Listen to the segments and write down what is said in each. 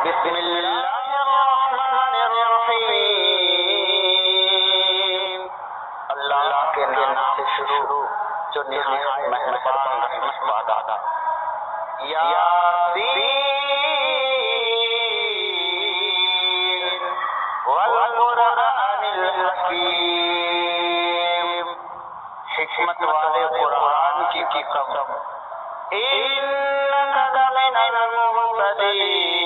بسم اللہ الرحمن الرحیم، اللہ کے نام سے شروع جو نہایت مہربان رحمت والا۔ یاسین والقرآن الحکیم، حکمت والے قرآن کی قسم، انک لمن المرسلین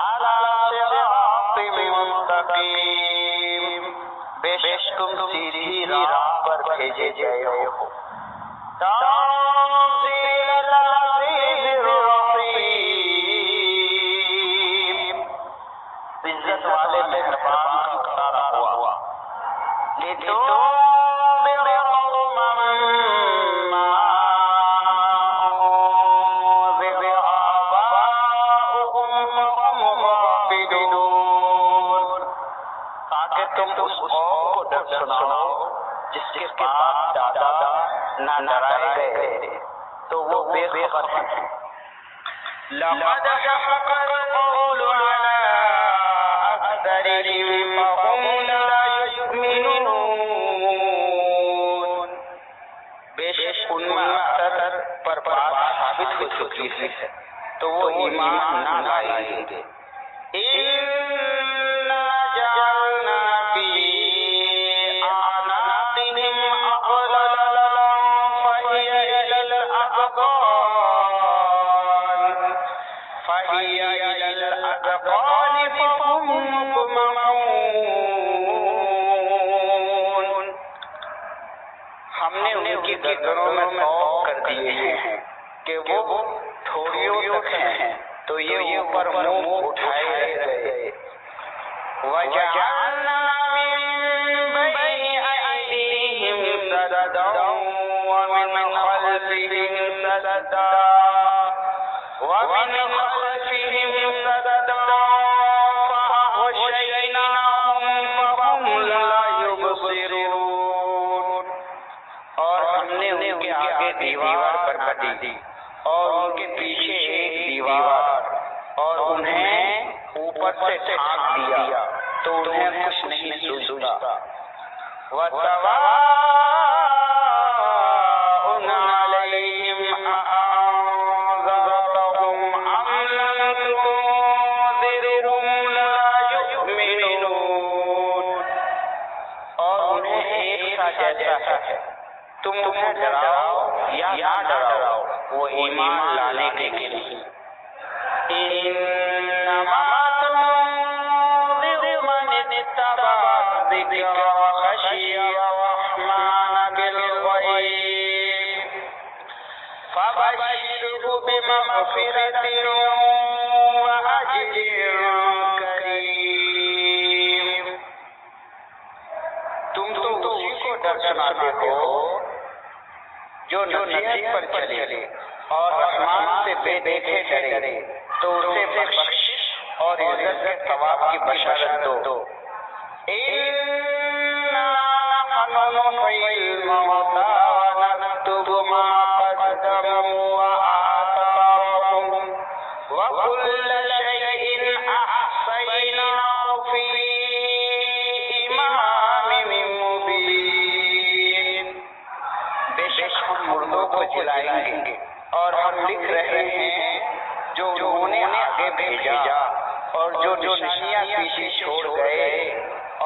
علی صراط مستقیم، بے شک تم سیدھی راہ پر بھیجے گئے ہو۔ تنزیل العزیز الرحیم، عزت والے مہربان کا اتارا ہوا۔ لتنذر قوما ما انذر آباؤهم فهم غافلون، تاکہ تم اس قوم کو ڈر سناؤ جس کے پاس دادا نہ ڈرائے گئے تو وہ بے خبر ہیں۔ لقد حق القول على أكثرهم فهم لا يؤمنون، بے شک ان میں اکثر پر بات ثابت ہو چکی ہے تو وہ ایمان نہ لائیں گے۔ إِنَّا جَعَلْنَا فِي أَعْنَاقِهِمْ أَغْلَالًا فَهِيَ إِلَى الْأَذْقَانِ فَهُمْ مُقْمَحُونَ، ہم نے ان کی گردنوں میں خوف کر دیے ہیں کہ وہ تھوڑیوں تک ہیں تو یہ اوپر منہ اٹھائے گئے۔ وَجَعَلْنَا مِن بَيْنِ أَيْدِيهِمْ سَدًّا وَمِنْ خَلْفِهِمْ سَدًّا فَأَغْشَيْنَاهُمْ فَهُمْ لَا يُبْصِرُونَ، اور ہم نے ان کے آگے دیوار بنا دی اور ان کے پیچھے ایک دیوار، اور انہیں اوپر سے ڈھانپ دیا تو انہیں کچھ نہیں سوچتا۔ وَسَوَاءٌ عَلَيْهِمْ أَأَنذَرْتَهُمْ أَمْ لَمْ تُنذِرْهُمْ لَا يُؤْمِنُونَ، اور انہیں ایک سا جیسا ہے، تم انہیں ڈراؤ یا نہ ڈراؤ وہ ایمان لانے کے لیے۔ انما تنذر من اتبع الذکر وخشی الرحمن بالغیب فبشره بمغفرة وأجر کریم، تم تو اسی کو ڈر سناتے ہو جو نصیحت پر چلے اور رحمان سے بے دیکھے ڈرے، تو اسے بخشش اور عزت کے ثواب کی بشارت دو۔ إِنَّا نَحْنُ نُحْيِي الْمَوْتَىٰ وَنَكْتُبُ مَا قَدَّمُوا وَآثَارَهُمْ وَكُلَّ شَيْءٍ أَحْصَيْنَاهُ فِي إِمَامٍ مُّبِينٍ، بے شک ہم مردوں کو جلائیں گے اور ہم لکھ رہے ہیں جو انہوں نے آگے بھیجا اور جو نشانیاں پیچھے چھوڑ گئے،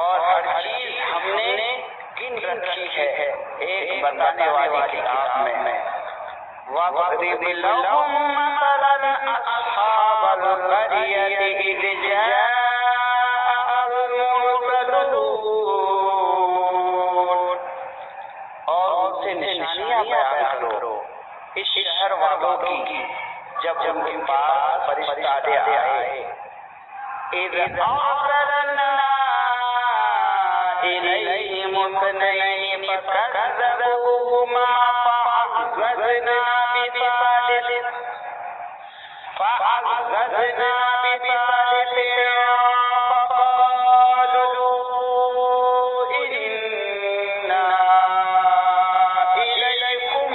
اور ہر چیز ہم نے گن رکھی ہے ایک بتانے والی کتاب میں۔ وَاضْرِبْ لَهُم مَّثَلًا أَصْحَابَ الْقَرْيَةِ إِذْ جَاءَهَا الْمُرْسَلُونَ، اور ان سے نشانیاں بیان کرو اس شہر والوں کی جب ان کے پاس فرشتہ آئے۔ اِذْ أَرْسَلْنَا إِلَيْهِمُ اثْنَيْنِ فَكَذَّبُوهُمَا فَعَزَّزْنَا بِثَالِثٍ فَقَالُوا إِنَّا إِلَيْكُمْ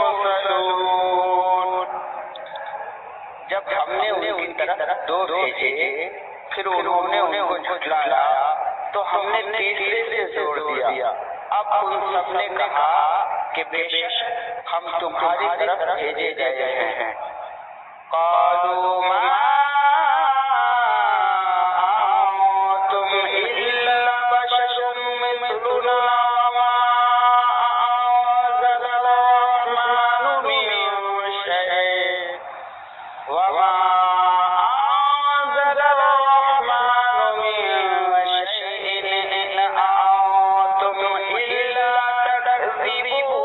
مُرْسَلُونَ، جب ہم نے ان کی طرف 2 بھیجے، پھر انہوں نے ان کو جھٹلایا تو ہم نے تیسرے سے زور دیا۔ اب ان سب نے کہا کہ بے شک ہم تمہاری طرف بھیجے گئے ہیں۔ قالوا ما انتم الا بشر مثلنا وما انزل الرحمن من شيء وما انزل الرحمن من شيء ان انتم الا تكذبون۔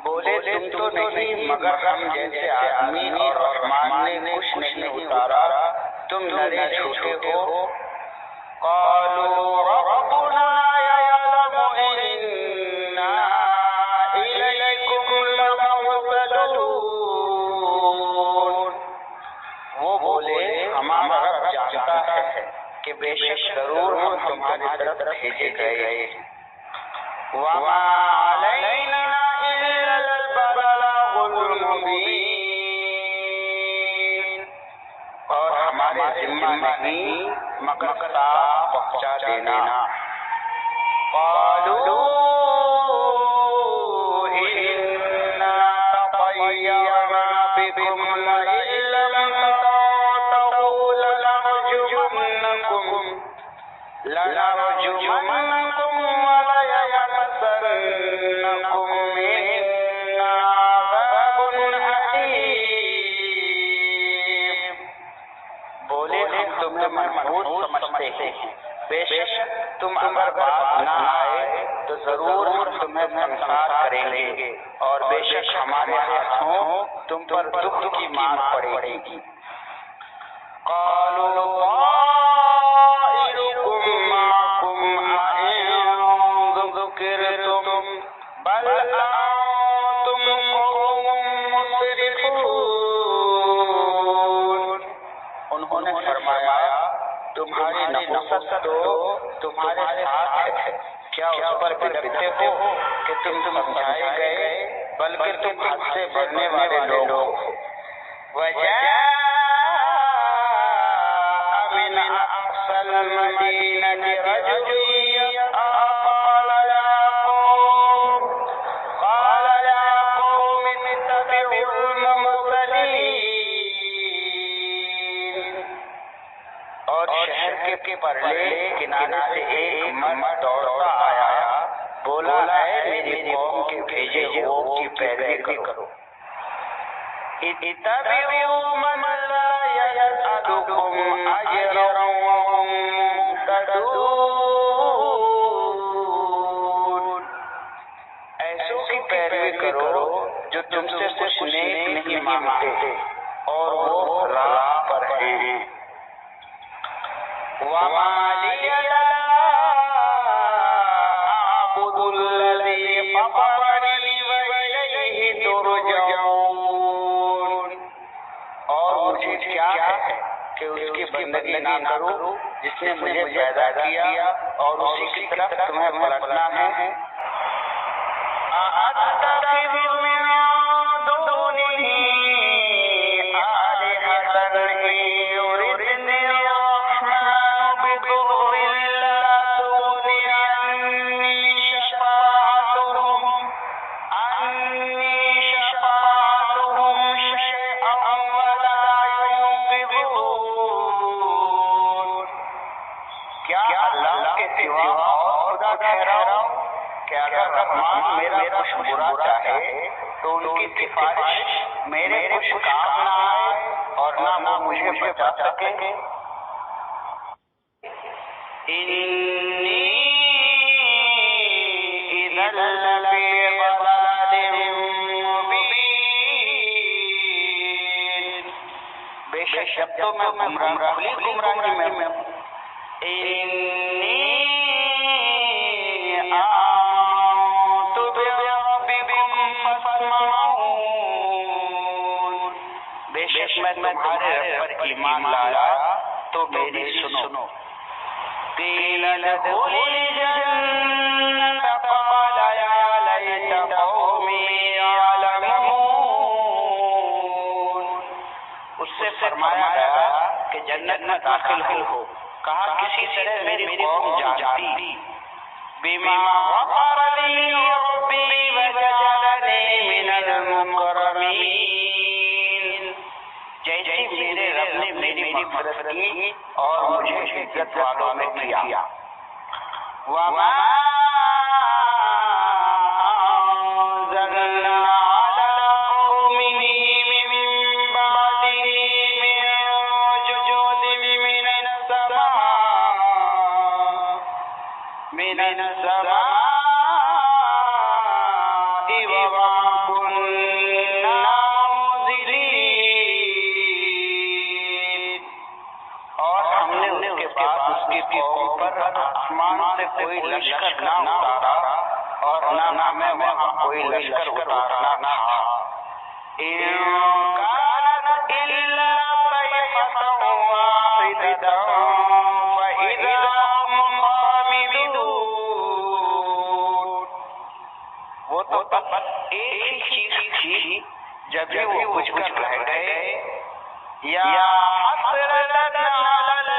بولے تم تو نہیں مگر ہم جیسے آدمی، اور رحمان نے کچھ نہیں اتارا، تم نرے جھوٹے ہو۔ قالوا ربنا يعلم إنا إليكم لمرسلون۔ وہ بولے ہمارا رب جانتا ہے کہ بے شک ضرور ہم تمہاری طرف بھیجے گئے۔ وما علينا إلا البلاغ المبين۔ اور ہمارے ذمہ نہیں مگر صاف پہنچا دینا۔ قالوا إنا تطيرنا بكم لئن لم تنتهوا لنرجمنكم وليمسنكم منا عذاب أليم۔ بولے ہم تمہیں منحوس سمجھتے ہیں، بے شک تم اگر بات نہ آئے تو ضرور ہم تمہیں سنسار کریں گے، اور بے شک ہمارے ہاتھوں تم پر دکھ کی مار پڑے گی۔ قالوا طائركم معكم أئن ذكرتم بل أنتم قوم مسرفون۔ انہوں نے فرمایا تمہاری نفست تو تمہارے ساتھ ہے، کیا اس پر بلکتے ہو کہ تم سمجھائے گئے، بلکہ تم حد سے بڑھنے والے لوگ ہو۔ وجاء من أقصى المدينة رجل يسعى قال يا قوم اتبعوا المرسلين۔ اور شہر کے پرلے کنارے سے ایک مرد دوڑتا آیا، بولا ہے میری قوم کے بھیجے ہوئے کی پیروی کرو۔ اتبعوا من لا يسألكم أجرا وهم مهتدون۔ ایسوں کی پیروی کرو جو تم سے کچھ نیک نہیں مانگتے اور وہ راہ پر ہیں۔ وما لي لا أعبد الذي فطرني وإليه ترجعون۔ اور مجھے کیا ہے کہ اس کی بندگی نہ کروں جس نے مجھے پیدا کیا، اور اسی کی طرف تمہیں پلٹنا ہے۔ أَأَتَّخِذُ مِن دُونِهِ آلِهَةً إِن يُرِدْنِي الرَّحْمَنُ بِضُرٍّ لَّا تُغْنِ عَنِّي شَفَاعَتُهُمْ شَيْئًا وَلَا يُنقِذُونِ۔ کیا اللہ کے سوا اور خدا ٹھہراؤں کہ اگر رحمان میرا کچھ برا چاہے تو ان کی سفارش میرے کچھ کام نہ آئے اور نہ وہ مجھے بچا سکے۔ انی اذا لفی ضلال مبین۔ بے شک تو میں گمراہی میں ہوں۔ انی آمنت بربکم فاسمعون۔ بے شک میں تمہارے رب پر ایمان لایا تو میری سنو۔ قیل ادخل الجنة قال یا لیت قومی یعلمون۔ فرمایا گیا کہ جنت میں داخل ہو، کہا کسی طرح میری قوم جانتی، بما غفر لی ربی وجعلنی من المکرمین، جیسے میرے رب نے میری مغفرت کی اور مجھے عزت والوں میں کیا۔ وما انزلنا علی قومه من بعده من جند من السماء وما كنا منزلین، اور ہم نے اس کے بعد اس کی قوم پر آسمان سے کوئی لشکر نہ اتارا اور نہ ہمیں وہاں کوئی لشکر اتارنا تھا۔ إن كانت إلا صيحة واحدة فإذا هم خامدون، وہ تو بس ایک ہی چیز تھی، جب بھی وہ کچھ کر رہ گئے، یا حسرۃ علی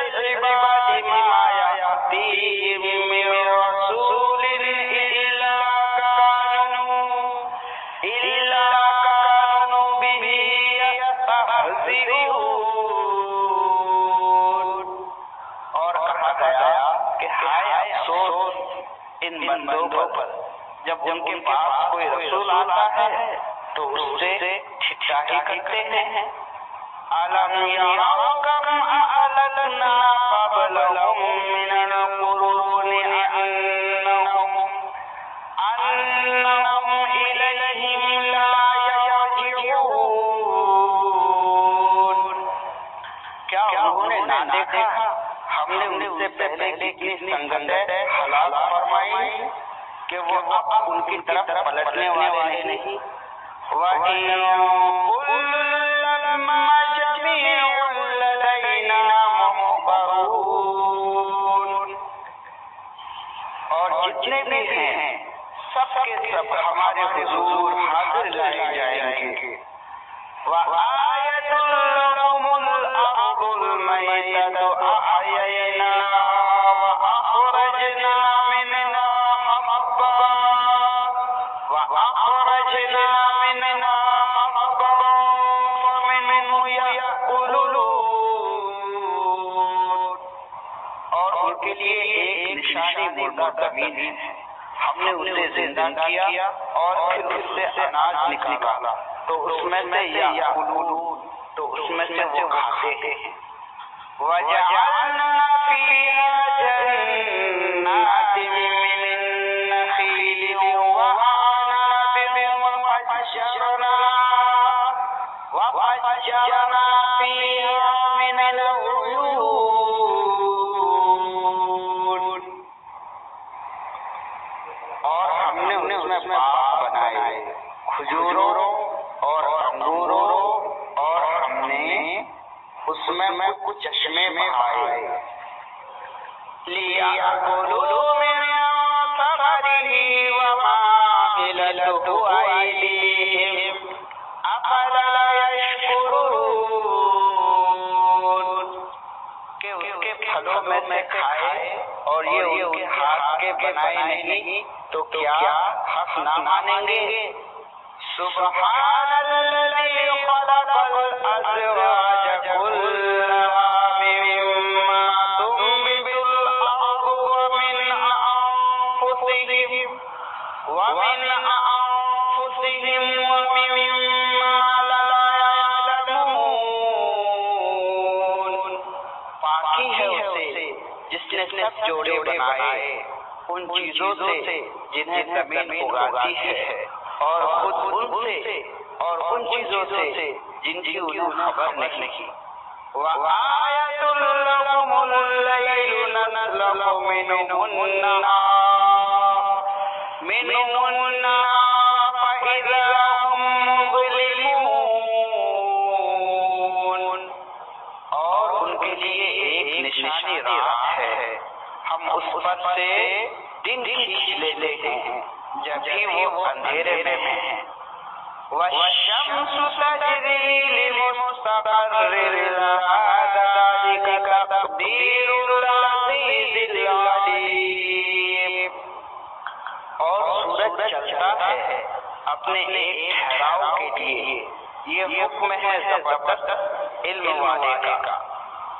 العباد ما یأتیہم من رسول إلا كانوا به يستهزئون، اور کہا گیا کہ ہائے افسوس ان بندوں پر جب ان کے پاس کوئی رسول آتا ہے تو اس سے ٹھٹائی کرتے ہیں۔ أَلَمْ يَرَوْا كَمْ أَهْلَكْنَا قَبْلَهُمْ مِنَ الْقُرُونِ أَنَّهُمْ إِلَيْهِمْ لَا يَرْجِعُونَ، کیا انہوں نے نہ دیکھا ہم نے ان سے پہلے کتنی سنگتیں ہلاک فرمائی کہ وہ اب ان کی طرف پلٹنے والے نہیں۔ وَإِن كُلٌّ لَّمَّا جَمِيعٌ لَّدَيْنَا مُحْضَرُونَ، اور جتنے بھی ہیں سب کے سب ہمارے حضور حاضر لائے جائیں گے۔ وَآيَةٌ لَّهُمُ الْأَرْضُ الْمَيْتَةُ أَحْيَيْنَاهَا وَأَخْرَجْنَا مِنْهَا حَبًّا فَمِنْهُ يَأْكُلُونَ، اور ان کے لیے ایک نشانی مردہ زمین ہے، ہم نے اسے زندہ کیا اور پھر اس سے اناج نکالا تو اس میں سے یأکلون، تو اس میں سے وہ کھاتے ہیں۔ وَجَعَلْنَا فِيهَا جَنَّاتٍ مِّن نَّخِيلٍ وَأَعْنَابٍ وَفَجَّرْنَا فِيهَا مِنَ الْعُيُونِ، اور ہم نے اس میں باغ بنائے کھجوروں اور انگوروں، اور ہم نے اس میں کچھ چشمے بہائے۔ لِيَأْكُلُوا مِن ثَمَرِهِ وَمَا عَمِلَتْهُ أَيْدِيهِمْ أَفَلَا يَشْكُرُونَ، کہ اس کے پھلوں میں سے کھائے اور یہ ان کے ہاتھ کے بنائے نہیں تو کیا حق نہ مانیں گے؟ سبحان الذی خلق الازواج كلها مما تنبت الارض ومن انفسهم ومما لا يعلمون، پاکی ہے اسے جس نے سب جوڑے بنائے ان چیزوں سے جنہیں زمین اگاتی ہے، اور خود ان سے اور ان چیزوں سے جن کی انہیں خبر نہیں۔ وَآيَةٌ لَّهُمُ اللَّيْلُ نَسْلَخُ مِنْهُ النَّهَارَ فَإِذَا هُم مُظْلِمُونَ، اور ان کے لیے ایک نشانی رات ہے، ہم اس پر سے دن کھینچ لیتے ہیں جب بھی وہ اندھیرے میں ہیں۔ وَالشَّمْسُ تَجْرِي مستقر ذلك تقدیر العزیز العلیم. اور سورج چلتا ہے اپنے ایک ٹھہراؤ کے لیے، یہ حکم ہے زبردست علم والے کا.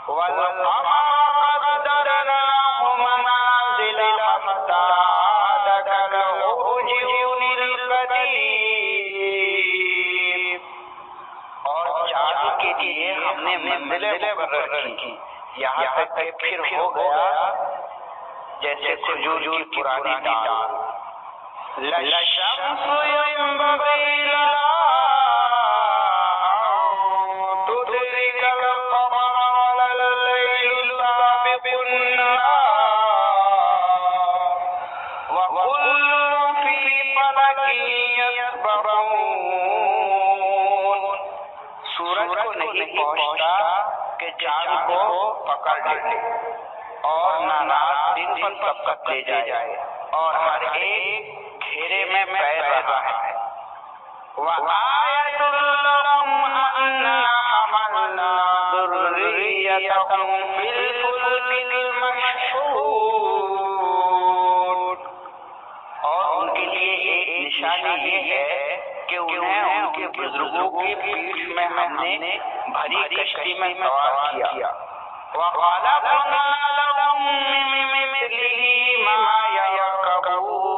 وَالْقَمَرَ قَدَّرْنَاهُ مَنَازِلَ حَتَّىٰ عَادَ كَالْعُرْجُونِ الْقَدِيمِ. اور چاند کے لیے ہم نے منزلیں مقرر کی یہاں تک کہ پھر ہو گیا جیسے کھجور کی پرانی ڈال. لَلشَّمْسُ يَنبَغِي لَهَا أَن تُدْرِكَ الْقَمَرَ وَلَا اللَّيْلُ سَابِقُ النَّهَارِ وَكُلٌّ فِي فَلَكٍ يَسْبَحُونَ. سورج کو نہیں پہنچتا کہ چاند کو پکڑ لے اور نہ رات دن پر سبقت لے جائے اور ہر ایک گھیرے میں پیر رہا ہے. وَآيَةٌ لَّهُمْ أَنَّا حَمَلْنَا ذُرِّيَّتَهُمْ فِي الْفُلْكِ الْمَشْحُونِ. اور ان کے لیے ایک نشانی یہ ہے کہ انہیں ان کے بزرگوں کی پیٹھ میں ہم نے بھری کشتی میں سوار کیا. وَخَلَقْنَا لَهُم مِّن مِّثْلِهِ مَا يَرْكَبُونَ.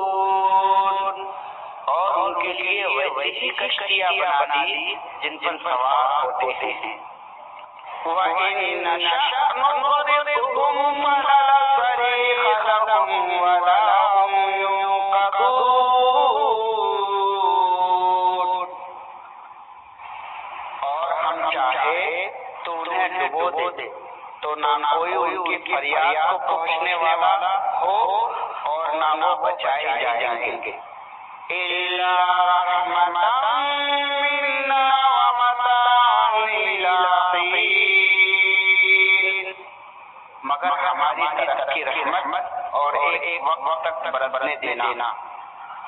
اور ان کے لیے ویسی کشتیاں بنا دی جن پر سوار ہوتے ہیں. وَإِن نَّشَأْ نُغْرِقْهُمْ فَلَا صَرِيخَ لَهُمْ وَلَا هُمْ يُنقَذُونَ. اور ہم چاہے تو انہیں ڈبو دے تو نہ کوئی ان کی فریاد کو پہنچنے والا ہو اور نہ وہ بچائے جائیں گے. إِلَّا رَحْمَةً مِّنَّا وَمَتَاعً إِلَىٰ حِينٍ. مگر ہماری طرف کی رحمت اور ایک وقت تک برسنے دینا.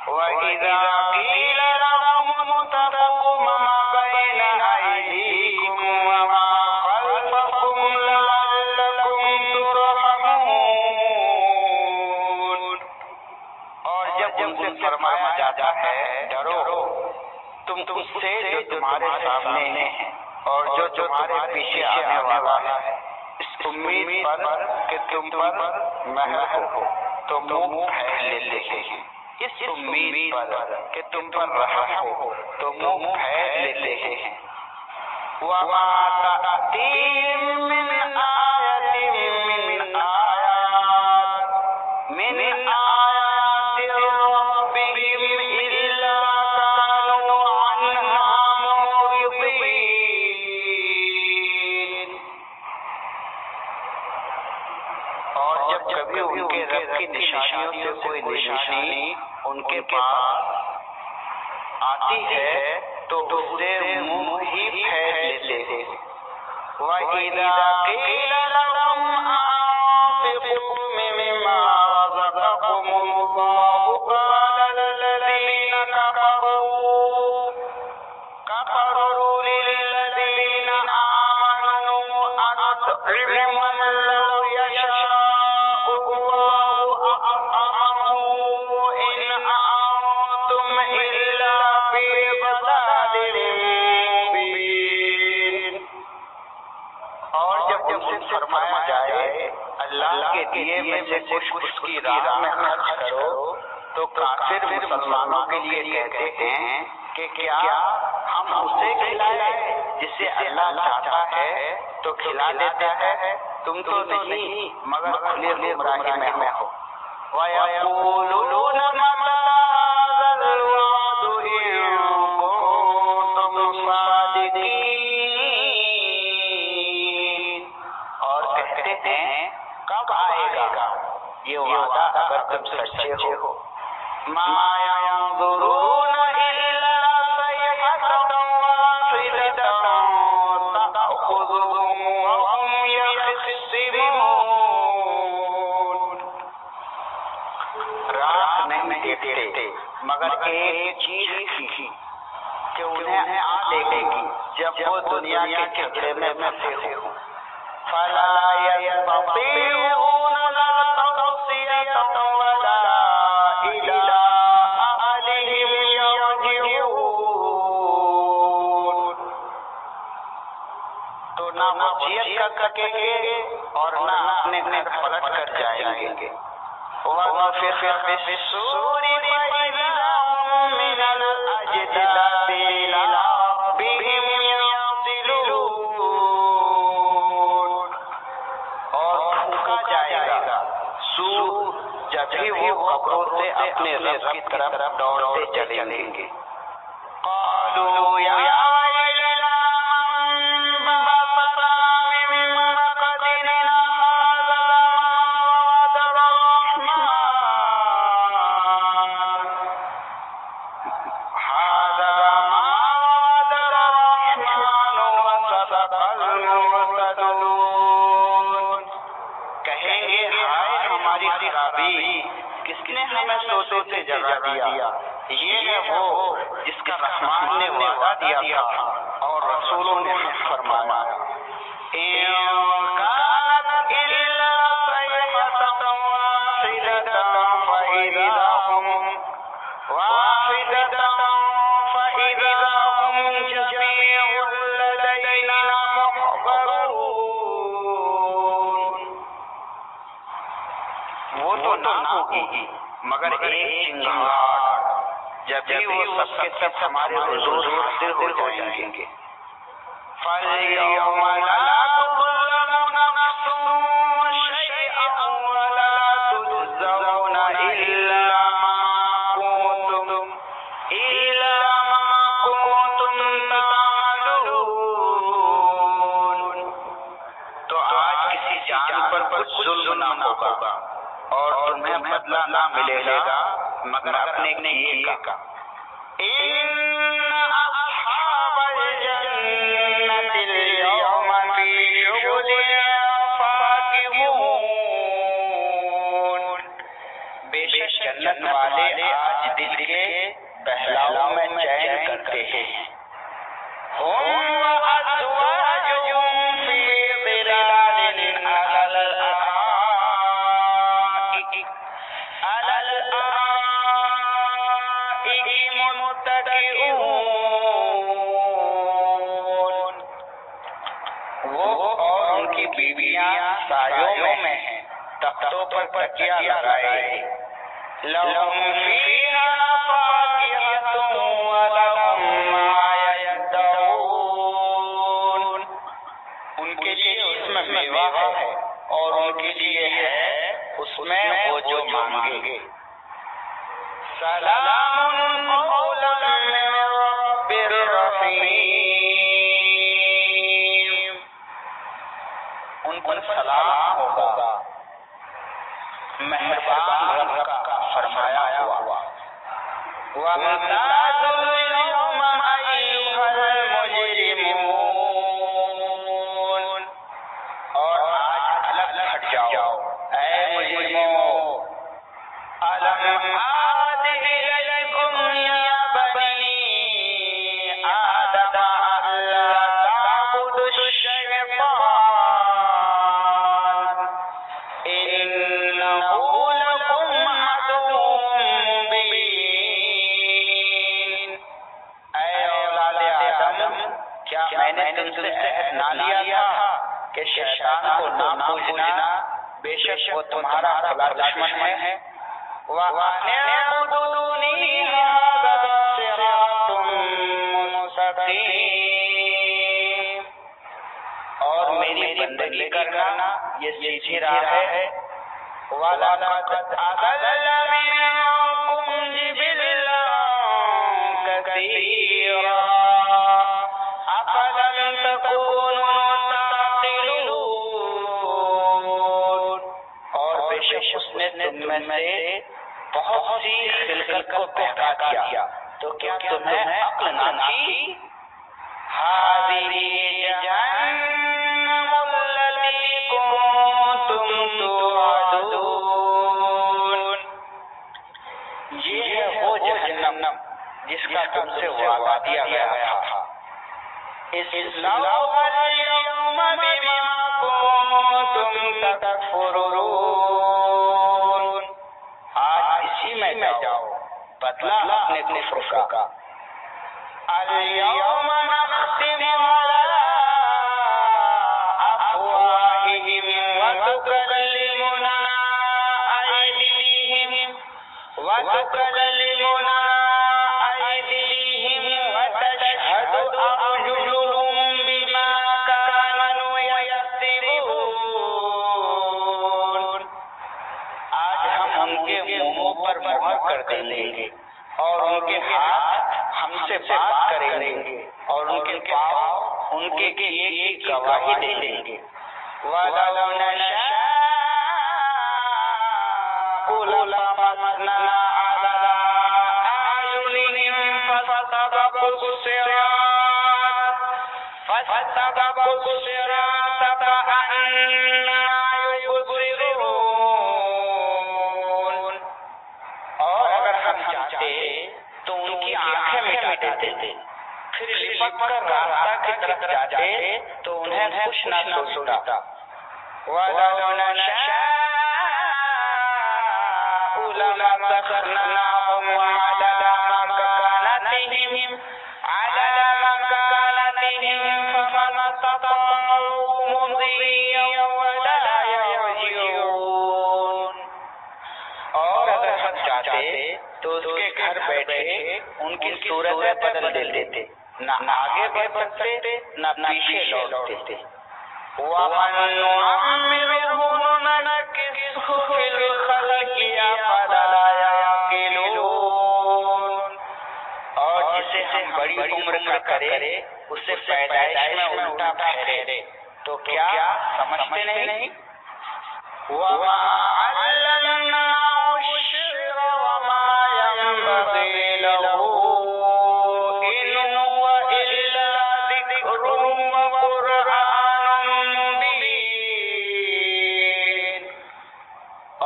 وَإِذَا قِيلَ لَهُمُ اتَّقُوا مَا بَيْنَ أَيْدِيكُمْ وَمَا خَلْفَكُمْ لَعَلَّكُمْ تُرْحَمُونَ. اور جب ان سے فرمایا جاتا ہے ڈرو تم سے جو تمہارے سامنے ہیں اور جو تمہارے پیچھے آنے والا ہے، اس امید پر کہ تم پر مہر ہو تو منہ پھیر لیتے ہیں. اس امید پر کہ تم پر رحم ہو تو منہ پھیر لیتے ہیں. وَمَا تَأْتِيهِم مِّنْ آيَةٍ مِّنْ آيَاتِ رَبِّهِمْ إِلَّا كَانُوا عَنْهَا مُعْرِضِينَ. اور جب کبھی ان کے رب کی نشانیوں سے کوئی نشانی ان کے پاس آتی ہے تو اسے منہ ہی پھیر لیتے ہیں. وَإِذَا قِيلَ لَهُمْ أَنفِقُوا مِمَّا رَزَقَكُمُ اللَّهُ قَالَ الَّذِينَ كَفَرُوا لِلَّذِينَ آمَنُوا أَنُطْعِمُ مَن لَّوْ يَشَاءُ اللَّهُ أَطْعَمَهُ إِنْ أَنتُمْ إِلَّا فِي ضَلَالٍ مُّبِينٍ. اور جب ان سے فرمایا جائے اللہ کے دیے میں سے کچھ اس کی راہ میں خرچ کرو تو کافر مسلمانوں کے لیے کہتے ہیں کہ کیا ہم اسے کھلائیں جسے اللہ چاہتا ہے تو کھلا دیتا ہے، تم تو نہیں مگر کھلی گمراہی میں ہو. وَيَقُولُونَ مَتَىٰ هَٰذَا الْوَعْدُ إِن كُنتُمْ صَادِقِينَ. اور کہتے ہیں کب آئے گا یہ وعدہ اگر تم سچے ہو. مَا يَنظُرُونَ إِلَّا صَيْحَةً وَاحِدَةً تَأْخُذُهُمْ وَهُمْ يَخِصِّمُونَ. رات نہیں دیکھتے مگر ایک چیخ کی کہ انہیں آ لے گی جب وہ دنیا کے جھگڑے میں پھنسے ہوں. فلا يستطيعون لا توصية ولا إلى أهلهم يرجعون. تو نہ وصیت کر سکیں گے اور نہ اپنے گھر پلٹ کر جائیں گے. وَنُفِخَ فِي الصُّورِ فَإِذَا هُم مِّنَ الْأَجْدَاثِ إِلَىٰ رَبِّهِمْ يَنسِلُونَ. اور پھونکا جائے گا سور جب بھی وہ قبروں سے اپنے رب کی طرف دوڑتے چلیں گے. قالوا یا ویلنا من بعثنا من مرقدنا هذا ما وعد الرحمن وصدق المرسلون. کہیں گے ہائے ہماری خرابی، کس نے ہمیں سوتے سے جگا دیا. یہ ہے وہ جس کا رحمان نے وعدہ دیا تھا اور رسولوں نے فرمایا. وہ تو نہ ہوگی مگر ایک چنگاڑ، جب بھی وہ سب کے سب ہمارے حضور حاضر ہو جائیں گے. فَالْيَوْمَ لَا تُظْلَمُ نَفْسٌ شَيْئًا وَلَا تُجْزَوْنَ إِلَّا مَا كُنتُمْ تَعْمَلُونَ. تو آج کسی جان پر کچھ ظلم نہ ہوگا اور تمہیں بدلہ نہ ملے گا مگر اپنے کیے کا. ان اصحاب الجنة اليوم في شغل فاكهون. بے شک جنت والے آج دل کے بہلاؤ میں چین کرتے ہیں. هم وأزواجهم في ظلال على الأرائك متكئون. وہ اور ان کی بیویاں سایوں میں ہیں، تختوں پر تکیہ لگائے. لهم فيها فاكهة ولهم ما يدعون. ان کے لیے اس میں میوہ ہے اور ان کے لیے ہے اس میں وہ جو مانگیں گے. سلام قولا من رب الرحیم. ان پر سلام ہوگا مہربان رب کا فرمایا ہوا. وَامْتَازُوا الْيَوْمَ أَيُّهَا الْمُجْرِمُونَ. اور آج الگ ہٹ جاؤ اے مجرموں. أَلَمْ أَعْهَدْ إِلَيْكُمْ يَا بَنِي آدَمَ أَلَّا تَعْبُدُوا الشَّيْطَانَ إِنَّهُ لَكُمْ عَدُوٌّ مُّبِينٌ. اے اولاد آدم، کیا میں نے تم سے عہد نہ لیا تھا کہ شیطان کو نہ پوجنا، بے شک وہ تمہارا بڑا دشمن ہے. وَأَنِ اعْبُدُونِي هَذَا صِرَاطٌ مُّسْتَقِيمٌ. اور میری بندگی کرنا یہ سیدھی راہ ہے. وَلَقَدْ أَضَلَّ مِنكُمْ جِبِلًّا كَثِيرًا أَفَلَمْ تَكُونُوا تَعْقِلُونَ. اور بے شک اس نے تم میں سے بہت سی خلقت کو بہکا دیا، تو کیا تمہیں عقل نہ تھی؟ هَٰذِهِ جَهَنَّمُ الَّتِي كُنتُمْ تُوعَدُونَ. یہ ہے وہ جہنم جس کا تم سے وعدہ کیا گیا تھا. اصلوا اليوم بما كنتم تكفرون. آج اسی میں جاؤ بدلا اپنے کفر کا. اليوم نختم على أفواههم وتكلمنا أيديهم وتشهد أرجلهم بما كانوا يكسبون. آج ہم ان کے منہوں پر مہر کر دیں گے اور ان کے ہاتھ ہم سے بات کریں گے اور ان کے پاؤں ان کے لیے ایک گواہی دیں گے. وَلَوْ نَشَاءُ لَمَسْنَا عَلَىٰ أَعْيُنِهِمْ فَاسْتَبَقُوا الصِّرَاطَ فَأَنَّىٰ يُبْصِرُونَ. اور اگر ہم چاہتے تو ان کی آنکھیں مٹا دیتے تھے، پھر لپٹ کر راستہ کی طرف جاتے تو انہیں کچھ نہ سوچتا. وَلَوْ نَشَاءُ لَمَسَخْنَاهُمْ عَلَىٰ مَكَانَتِهِمْ فَمَا اسْتَطَاعُوا مُضِيًّا وَلَا يَرْجِعُونَ. اور اگر ہم چاہتے تو اس کے گھر بیٹھے ان کی صورتیں بدل دیتے، نہ آگے بڑھ سکتے نہ پیچھے لوٹتے. وَمَن نُّعَمِّرْهُ نُنَكِّسْهُ فِي الْخَلْقِ أَفَلَا يَعْقِلُونَ. اور جسے ہم بڑی عمر کا کرے اسے پیدائش میں الٹا پھیرے تو کیا سمجھتے نہیں؟ وَمَا عَلَّمْنَاهُ الشِّعْرَ وَمَا يَنبَغِي لَهُ إِنْ هُوَ إِلَّا ذِكْرٌ وَقُرْآنٌ مُّبِينٌ.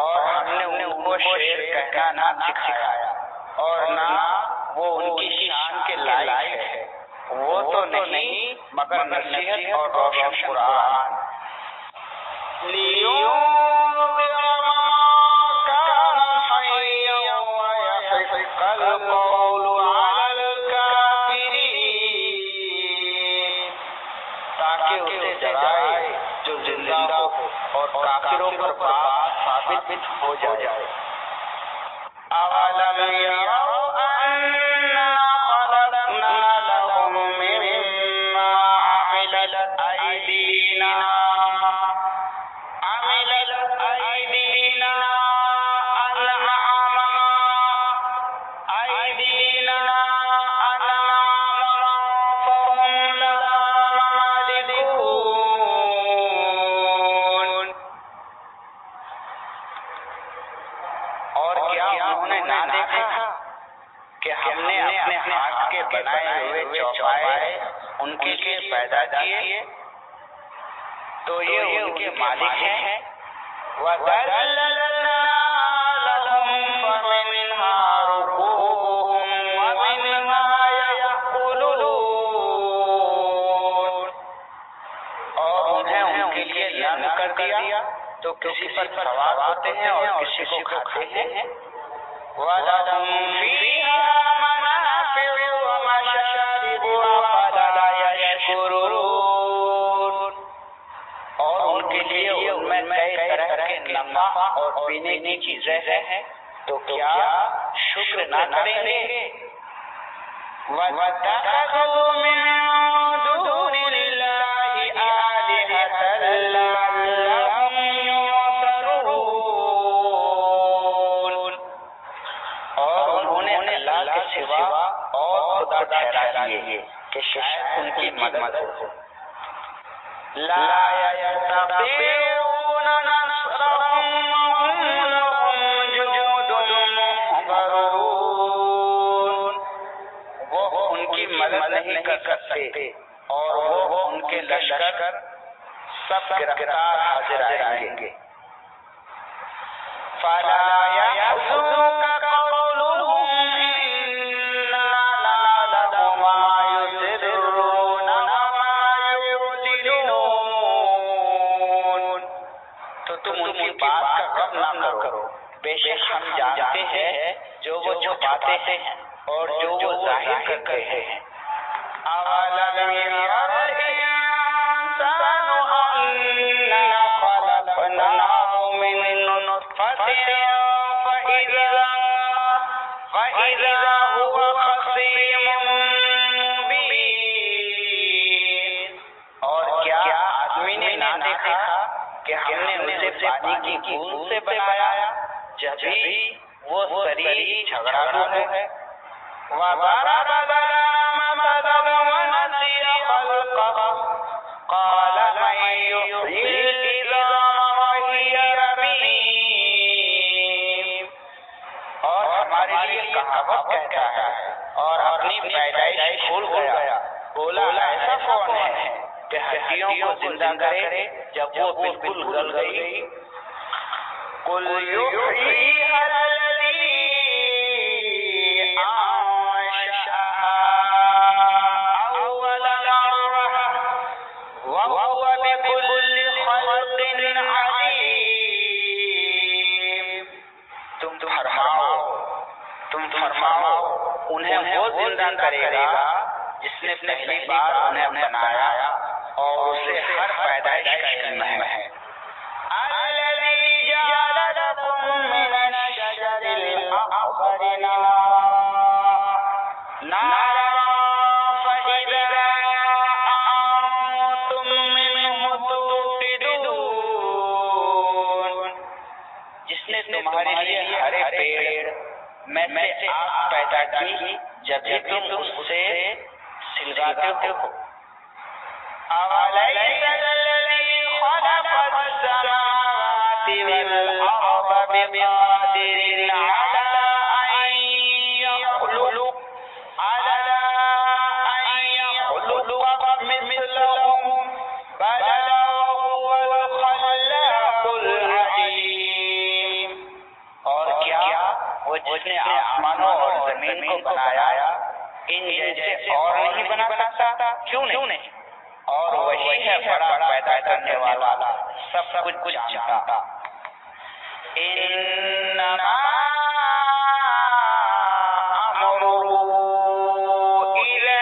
اور ہم نے ان کو شعر کہنا نہ سکھایا اور نہ وہ ان کی شان کے لائق ہے. وہ تو نہیں مگر نصیحت اور روشن قرآن. لِيُنذِرَ مَن كَانَ حَيًّا وَيَحِقَّ الْقَوْلُ عَلَى الْكَافِرِينَ. تاکہ اسے ڈرائے جو زندہ ہو اور کافروں پر بات ثابت ہو جائے. أَوَلَمْ يَرَوْا أَنَّا خَلَقْنَا لَهُم مِّمَّا عَمِلَتْ أَيْدِينَا بنائے ہوئے چوپائے ان کے لیے پیدا کیے تو یہ ان کے مالک ہیں. وَذَلَّلْنَا لَهُمْ فَمِنْهَا رُكُوبُهُمْ وَمِنْهَا يَأْكُلُونَ. اور انہیں ان کے لیے لنگ کر دیا تو کسی پر سوار ہوتے ہیں اور کسی کو کھاتے ہیں. وَلَهُمْ فِيهَا مَنَافِعُ وَمَشَارِبُ أَفَلَا يَشْكُرُونَ. اور ان کے لیے ان میں کئی طرح کے نفع اور پینے کی چیزیں ہیں تو کیا شکر نہ کریں گے. وَاتَّخَذُوا مِن دُونِ اللَّهِ آلِهَةً لَّعَلَّهُمْ يُنصَرُونَ. اور انہوں نے اللہ کے سوا اور خدا ٹھہرا لیے کہ شاید ان کی مدد ہو. لا يستطيعون نصرهم وهم لهم جنود محضرون. وہ ان کی مدد نہیں کر سکتے اور وہ ان کے لشکر سب گرفتار حاضر آئیں گے. فلا يحزنك قولهم إنا غم نہ کرو، بے شک ہم جانتے ہیں جو وہ چھپاتے ہیں اور جو وہ ظاہر کرتے ہیں۔ اولم ير الانسان انا خلقناه من نطفة فإذا هو خصيم مبين۔ اور کیا آدمی نے نہ دیکھا کہ ہم نے اسے پانی کی بوند سے بنایا، جبھی وہ سری جھگڑالو ہے۔ وَضَرَبَ لَنَا مَثَلًا وَنَسِيَ خَلْقَهُ قَالَ مَن يُحْيِي الْعِظَامَ وَهِيَ رَمِيمٌ۔ اور ہمارے لیے کہاوت کہتا ہے اور اپنی پیدائش بھول گیا، بولا ایسا کون ہے کہ ہڈیوں کو زندہ کرے جب وہ بالکل گل گئی۔ قُلْ يُحْيِيهَا الَّذِي أَوَّلَ مَرَّةٍ وَهُوَ بِكُلِّ خَلْقٍ عَلِيمٌ۔ تم فرماؤ انہیں وہ زندہ کرے گا جس نے پہلی بار انہیں بنایا اور اسے ہر پیدائش کا علم ہے۔ الذي جعل لكم من الشجر الأخضر نارا فإذا أنتم منه توقدون۔ جس نے تمہارے لیے ہرے پیڑ میں سے آگ پیدا کی جب تم اس سے سلگاتے ہو۔ أَوَلَيْسَ الَّذِي خَلَقَ السَّمَاوَاتِ وَالْأَرْضَ بِقَادِرٍ عَلَىٰ أَن يَخْلُقَ مِثْلَهُم بَلَىٰ وَهُوَ الْخَلَّاقُ الْعَلِيمُ۔ اور کیا وہ جس نے آسمانوں اور زمین کو بنایا ان جیسے اور نہیں بنا سکتا؟ کیوں نہیں؟ اور وہی ہے بڑا پیدا کرنے والا، سب کچھ جانتا۔ انما امره اذا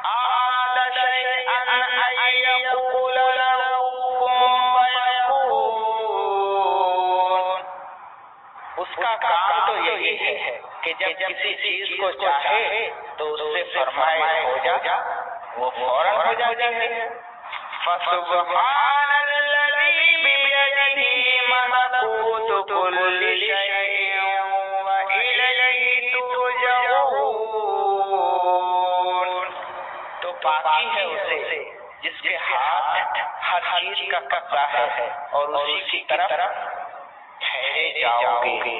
اراد شيئا ان يقول له كن فيكون۔ اس کا کام تو یہی ہے کہ جب کسی چیز کو چاہے تو اس سے فرمائے ہو جا، وہ فوراً ہو جاتی ہے۔ فَسُبْحَانَ الَّذِي بِيَدِهِ مَلَكُوتُ كُلِّ شَيْءٍ وَإِلَيْهِ تُرْجَعُونَ۔ تو پاکی ہے اسے جس کے ہاتھ ہر چیز کا قبضہ ہے اور اسی کی طرف ٹھہرے جاؤ گے۔